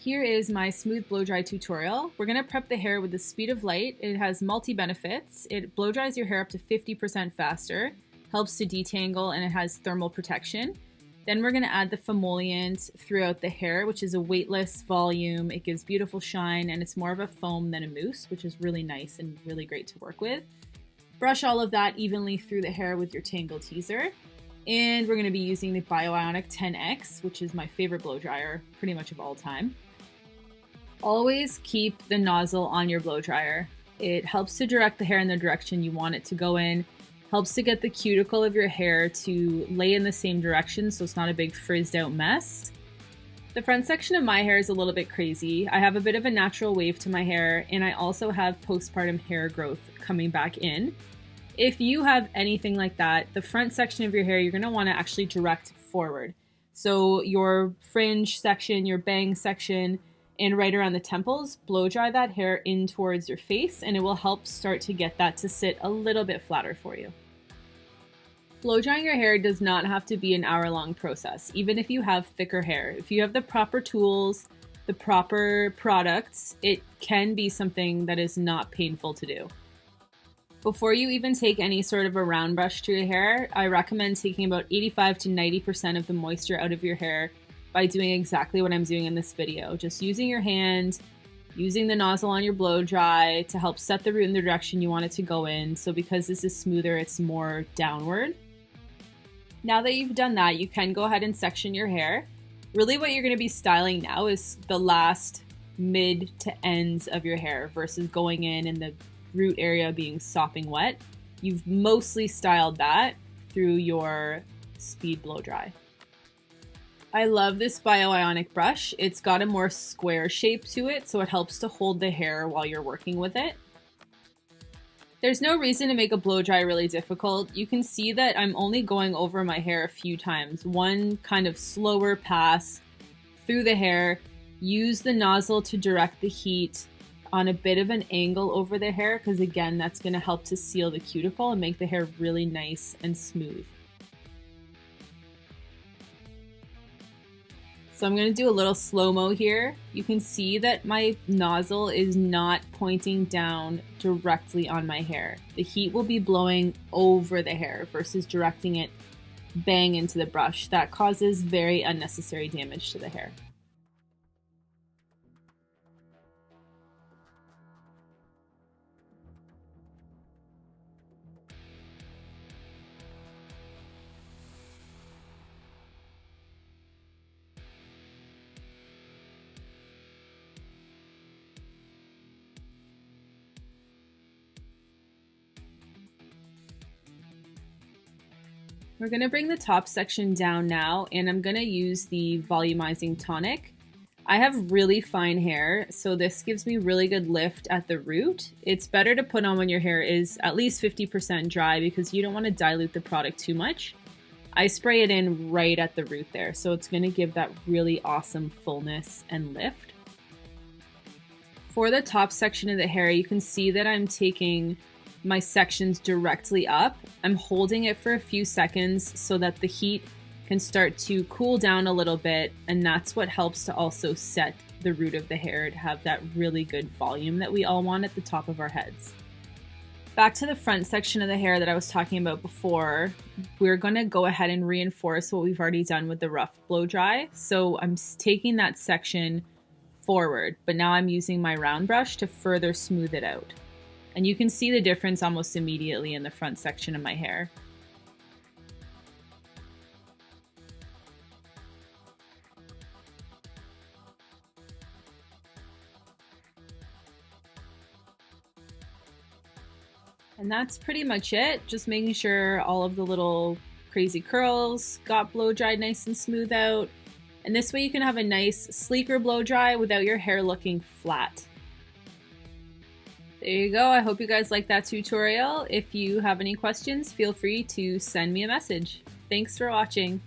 Here is my smooth blow dry tutorial. We're gonna prep the hair with the speed of light. It has multi-benefits. It blow dries your hair up to 50% faster, helps to detangle, and it has thermal protection. Then we're gonna add the Phomollient throughout the hair, which is a weightless volume. It gives beautiful shine, and it's more of a foam than a mousse, which is really nice and really great to work with. Brush all of that evenly through the hair with your Tangle Teezer. And we're gonna be using the Ionic 10X, which is my favorite blow dryer pretty much of all time. Always keep the nozzle on your blow dryer. It helps to direct the hair in the direction you want it to go in, helps to get the cuticle of your hair to lay in the same direction so it's not a big frizzed out mess. The front section of my hair is a little bit crazy. I have a bit of a natural wave to my hair, and I also have postpartum hair growth coming back in. If you have anything like that, the front section of your hair, you're gonna wanna actually direct forward. So your fringe section, your bang section, and right around the temples, blow dry that hair in towards your face, and it will help start to get that to sit a little bit flatter for you. Blow drying your hair does not have to be an hour-long process, even if you have thicker hair. If you have the proper tools, the proper products, it can be something that is not painful to do. Before you even take any sort of a round brush to your hair, I recommend taking about 85 to 90% of the moisture out of your hair by doing exactly what I'm doing in this video. Just using your hand, using the nozzle on your blow dry to help set the root in the direction you want it to go in. So because this is smoother, it's more downward. Now that you've done that, you can go ahead and section your hair. Really what you're gonna be styling now is the last mid to ends of your hair versus going in and the root area being sopping wet. You've mostly styled that through your speed blow dry. I love this Ionic brush. It's got a more square shape to it, so it helps to hold the hair while you're working with it. There's no reason to make a blow dry really difficult. You can see that I'm only going over my hair a few times. One kind of slower pass through the hair. Use the nozzle to direct the heat on a bit of an angle over the hair, because again, that's going to help to seal the cuticle and make the hair really nice and smooth. So I'm going to do a little slow-mo here. You can see that my nozzle is not pointing down directly on my hair. The heat will be blowing over the hair versus directing it bang into the brush. That causes very unnecessary damage to the hair. We're going to bring the top section down now, and I'm going to use the volumizing tonic. I have really fine hair, so this gives me really good lift at the root. It's better to put on when your hair is at least 50% dry because you don't want to dilute the product too much. I spray it in right at the root there, so it's going to give that really awesome fullness and lift. For the top section of the hair, you can see that I'm taking my sections directly up. I'm holding it for a few seconds so that the heat can start to cool down a little bit, and that's what helps to also set the root of the hair to have that really good volume that we all want at the top of our heads. Back to the front section of the hair that I was talking about before, we're going to go ahead and reinforce what we've already done with the rough blow dry. So I'm taking that section forward, but now I'm using my round brush to further smooth it out. And you can see the difference almost immediately in the front section of my hair. And that's pretty much it. Just making sure all of the little crazy curls got blow dried nice and smooth out. And this way you can have a nice sleeker blow dry without your hair looking flat. There you go. I hope you guys liked that tutorial. If you have any questions, feel free to send me a message. Thanks for watching.